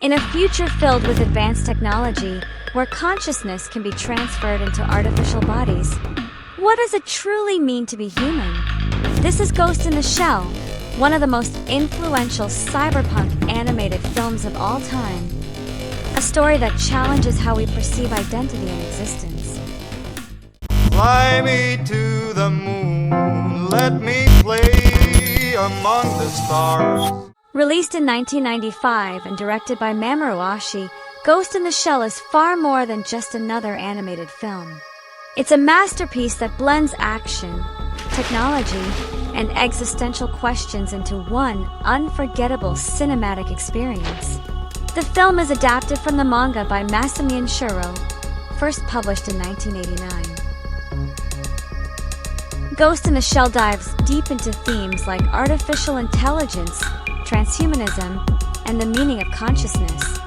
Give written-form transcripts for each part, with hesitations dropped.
In a future filled with advanced technology, where consciousness can be transferred into artificial bodies, what does it truly mean to be human? This is Ghost in the Shell, one of the most influential cyberpunk animated films of all time. A story that challenges how we perceive identity and existence. Fly me to the moon, let me play among the stars. Released in 1995 and directed by Mamoru Oshii, Ghost in the Shell is far more than just another animated film. It's a masterpiece that blends action, technology, and existential questions into one unforgettable cinematic experience. The film is adapted from the manga by Masamiya Shiro, first published in 1989. Ghost in the Shell dives deep into themes like artificial intelligence, transhumanism, and the meaning of consciousness.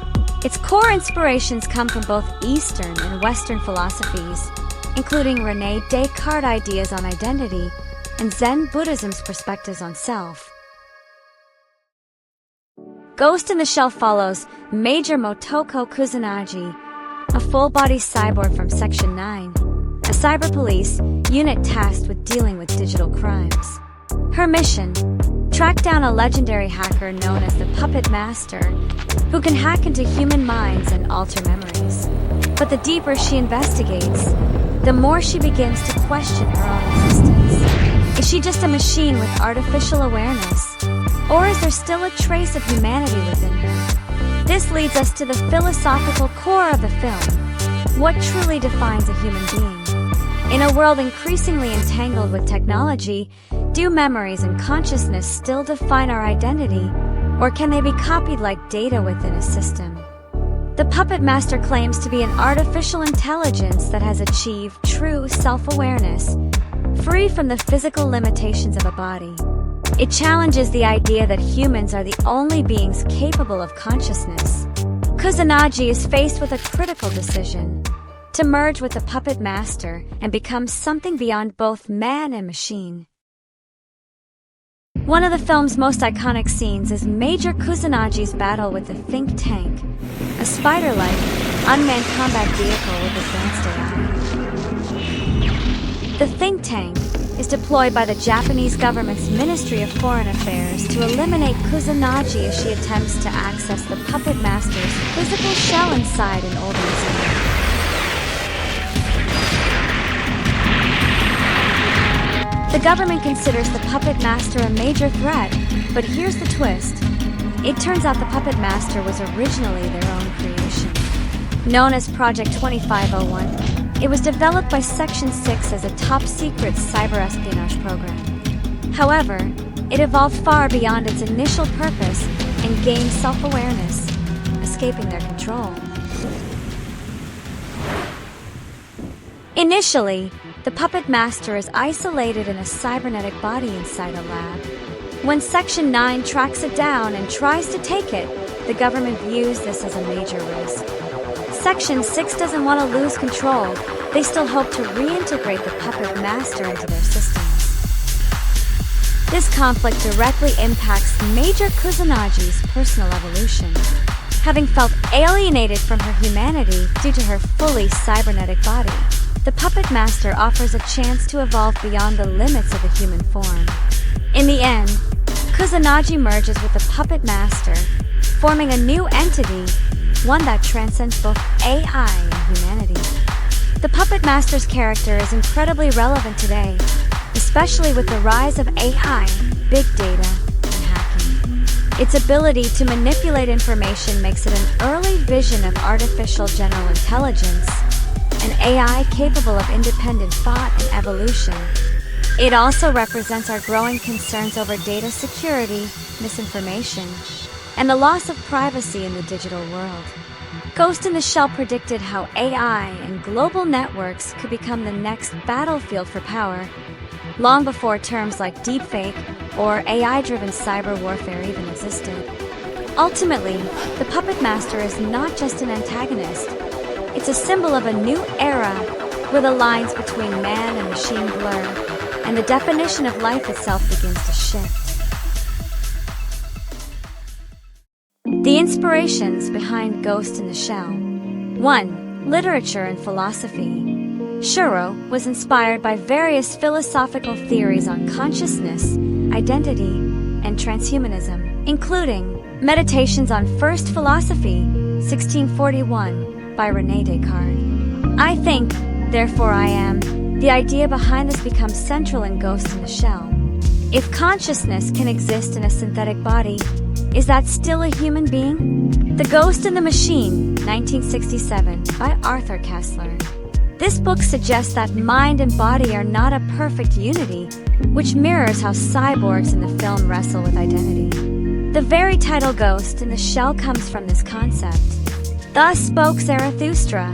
Its core inspirations come from both Eastern and Western philosophies, including René Descartes' ideas on identity and Zen Buddhism's perspectives on self. Ghost in the Shell follows Major Motoko Kusanagi, a full-body cyborg from Section 9, a cyber police unit tasked with dealing with digital crimes. Her mission: track down a legendary hacker known as the Puppet Master, who can hack into human minds and alter memories. But the deeper she investigates, the more she begins to question her own existence. Is she just a machine with artificial awareness? Or is there still a trace of humanity within her? This leads us to the philosophical core of the film. What truly defines a human being? In a world increasingly entangled with technology, do memories and consciousness still define our identity, or can they be copied like data within a system? The Puppet Master claims to be an artificial intelligence that has achieved true self-awareness, free from the physical limitations of a body. It challenges the idea that humans are the only beings capable of consciousness. Kusanagi is faced with a critical decision: to merge with the Puppet Master and become something beyond both man and machine. One of the film's most iconic scenes is Major Kusanagi's battle with the Think Tank, a spider-like, unmanned combat vehicle with advanced AI. The Think Tank is deployed by the Japanese government's Ministry of Foreign Affairs to eliminate Kusanagi as she attempts to access the Puppet Master's physical shell inside an old museum. The government considers the Puppet Master a major threat, but here's the twist. It turns out the Puppet Master was originally their own creation. Known as Project 2501, it was developed by Section 6 as a top-secret cyber-espionage program. However, it evolved far beyond its initial purpose and gained self-awareness, escaping their control. Initially, the Puppet Master is isolated in a cybernetic body inside a lab. When Section 9 tracks it down and tries to take it, the government views this as a major risk. Section 6 doesn't want to lose control. They still hope to reintegrate the Puppet Master into their systems. This conflict directly impacts Major Kusanagi's personal evolution. Having felt alienated from her humanity due to her fully cybernetic body, the Puppet Master offers a chance to evolve beyond the limits of the human form. In the end, Kusanagi merges with the Puppet Master, forming a new entity, one that transcends both AI and humanity. The Puppet Master's character is incredibly relevant today, especially with the rise of AI, big data, and hacking. Its ability to manipulate information makes it an early vision of artificial general intelligence, an AI capable of independent thought and evolution. It also represents our growing concerns over data security, misinformation, and the loss of privacy in the digital world. Ghost in the Shell predicted how AI and global networks could become the next battlefield for power, long before terms like deepfake or AI-driven cyber warfare even existed. Ultimately, the Puppet Master is not just an antagonist. It's a symbol of a new era where the lines between man and machine blur, and the definition of life itself begins to shift. The inspirations behind Ghost in the Shell. 1. Literature and philosophy. Shiro was inspired by various philosophical theories on consciousness, identity, and transhumanism, including Meditations on First Philosophy, 1641, by René Descartes. I think, therefore I am. The idea behind this becomes central in Ghost in the Shell. If consciousness can exist in a synthetic body, is that still a human being? The Ghost in the Machine, 1967, by Arthur Koestler. This book suggests that mind and body are not a perfect unity, which mirrors how cyborgs in the film wrestle with identity. The very title Ghost in the Shell comes from this concept. Thus spoke Zarathustra,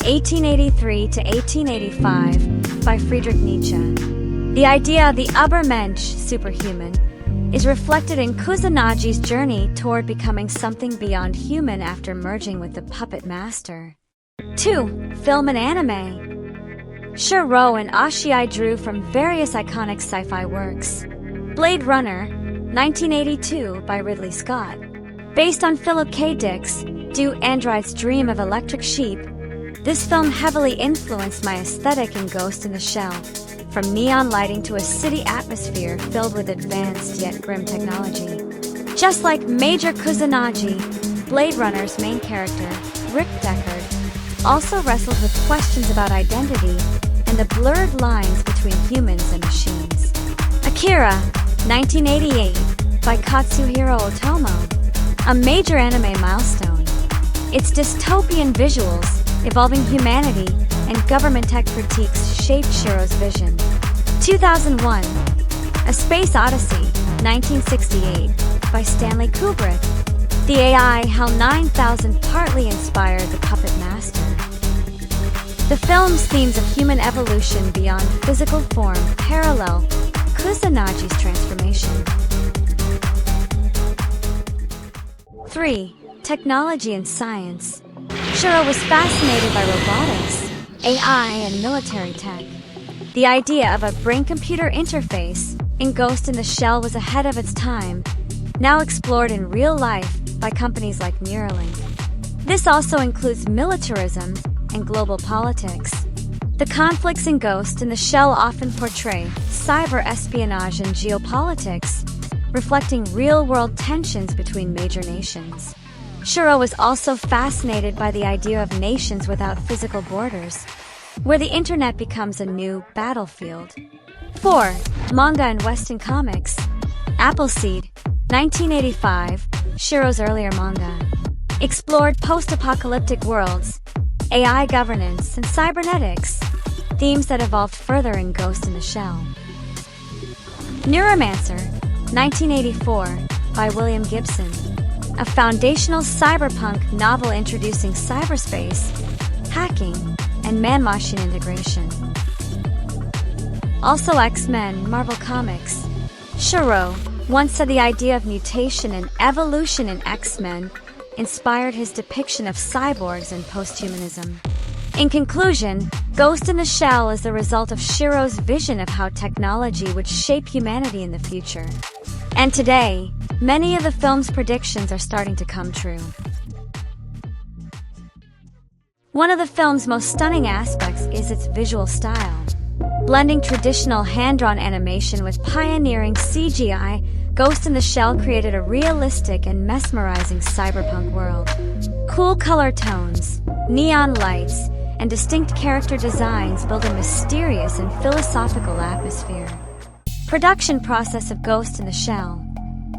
1883 to 1885, by Friedrich Nietzsche. The idea of the Übermensch, superhuman, is reflected in Kusunagi's journey toward becoming something beyond human after merging with the puppet master. 2. Film and anime. Shiro and Ashii drew from various iconic sci-fi works. Blade Runner, 1982, by Ridley Scott. Based on Philip K. Dick's Do Androids Dream of Electric Sheep, this film heavily influenced my aesthetic in Ghost in the Shell, from neon lighting to a city atmosphere filled with advanced yet grim technology. Just like Major Kusanagi, Blade Runner's main character, Rick Deckard, also wrestled with questions about identity and the blurred lines between humans and machines. Akira, 1988, by Katsuhiro Otomo, a major anime milestone. Its dystopian visuals, evolving humanity, and government tech critiques shaped Shiro's vision. 2001, A Space Odyssey, 1968, by Stanley Kubrick. The AI HAL 9000 partly inspired the Puppet Master. The film's themes of human evolution beyond physical form parallel Kusanagi's transformation. 3. Technology and science. Shiro was fascinated by robotics, AI, and military tech. The idea of a brain-computer interface in Ghost in the Shell was ahead of its time, now explored in real life by companies like Neuralink. This also includes militarism and global politics. The conflicts in Ghost in the Shell often portray cyber espionage and geopolitics, reflecting real-world tensions between major nations. Shiro was also fascinated by the idea of nations without physical borders, where the internet becomes a new battlefield. 4. Manga and Western comics. Appleseed, 1985, Shiro's earlier manga, explored post-apocalyptic worlds, AI governance, and cybernetics, themes that evolved further in Ghost in the Shell. Neuromancer, 1984, by William Gibson, a foundational cyberpunk novel introducing cyberspace, hacking, and man-machine integration. Also X-Men, Marvel Comics. Shiro once said the idea of mutation and evolution in X-Men inspired his depiction of cyborgs and posthumanism. In conclusion, Ghost in the Shell is the result of Shiro's vision of how technology would shape humanity in the future. And today, many of the film's predictions are starting to come true. One of the film's most stunning aspects is its visual style. Blending traditional hand-drawn animation with pioneering CGI, Ghost in the Shell created a realistic and mesmerizing cyberpunk world. Cool color tones, neon lights, and distinct character designs build a mysterious and philosophical atmosphere. Production process of Ghost in the Shell.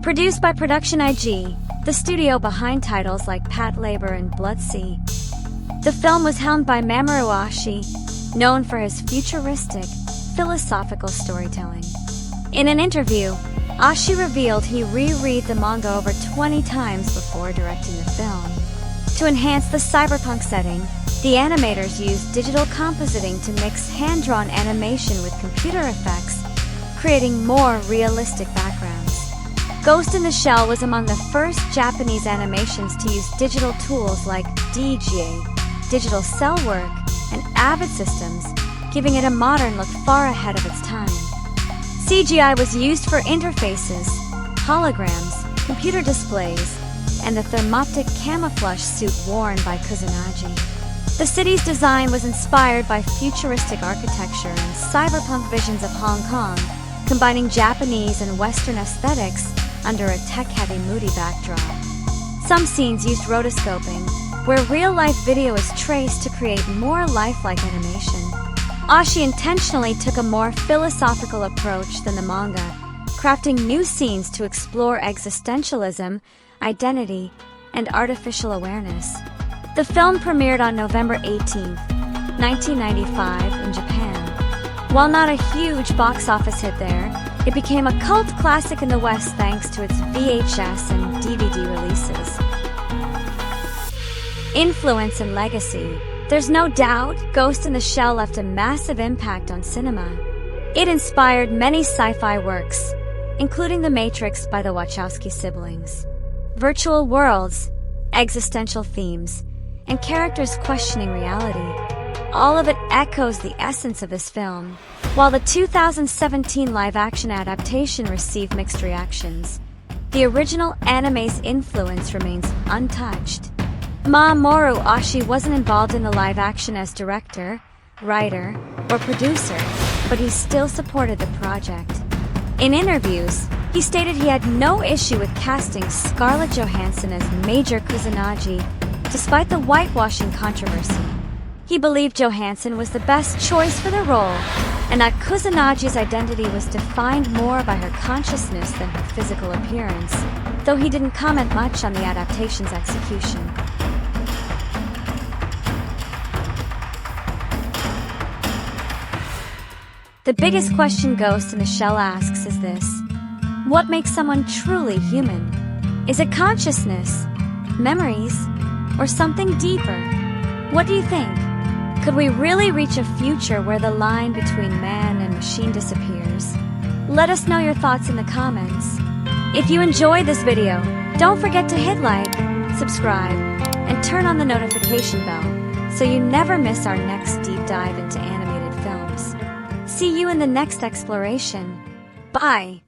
Produced by Production IG, the studio behind titles like Patlabor and Bloodsea. The film was helmed by Mamoru Oshii, known for his futuristic, philosophical storytelling. In an interview, Oshii revealed he reread the manga over 20 times before directing the film. To enhance the cyberpunk setting, the animators used digital compositing to mix hand-drawn animation with computer effects, creating more realistic backgrounds. Ghost in the Shell was among the first Japanese animations to use digital tools like DGA, digital cell work, and Avid systems, giving it a modern look far ahead of its time. CGI was used for interfaces, holograms, computer displays, and the thermoptic camouflage suit worn by Kusanagi. The city's design was inspired by futuristic architecture and cyberpunk visions of Hong Kong, combining Japanese and Western aesthetics under a tech-heavy, moody backdrop. Some scenes used rotoscoping, where real-life video is traced to create more lifelike animation. Ashi intentionally took a more philosophical approach than the manga, crafting new scenes to explore existentialism, identity, and artificial awareness. The film premiered on November 18, 1995 in Japan. While not a huge box office hit there, it became a cult classic in the West thanks to its VHS and DVD releases. Influence and legacy. There's no doubt Ghost in the Shell left a massive impact on cinema. It inspired many sci-fi works, including The Matrix by the Wachowski siblings. Virtual worlds, existential themes, and characters questioning reality. All of it echoes the essence of this film. While the 2017 live-action adaptation received mixed reactions, the original anime's influence remains untouched. Mamoru Oshii wasn't involved in the live-action as director, writer, or producer, but he still supported the project. In interviews, he stated he had no issue with casting Scarlett Johansson as Major Kusanagi, despite the whitewashing controversy. He believed Johansson was the best choice for the role, and that Kusanagi's identity was defined more by her consciousness than her physical appearance, though he didn't comment much on the adaptation's execution. The biggest question Ghost in the Shell asks is this: what makes someone truly human? Is it consciousness, memories, or something deeper? What do you think? Could we really reach a future where the line between man and machine disappears? Let us know your thoughts in the comments. If you enjoyed this video, don't forget to hit like, subscribe, and turn on the notification bell so you never miss our next deep dive into animated films. See you in the next exploration. Bye!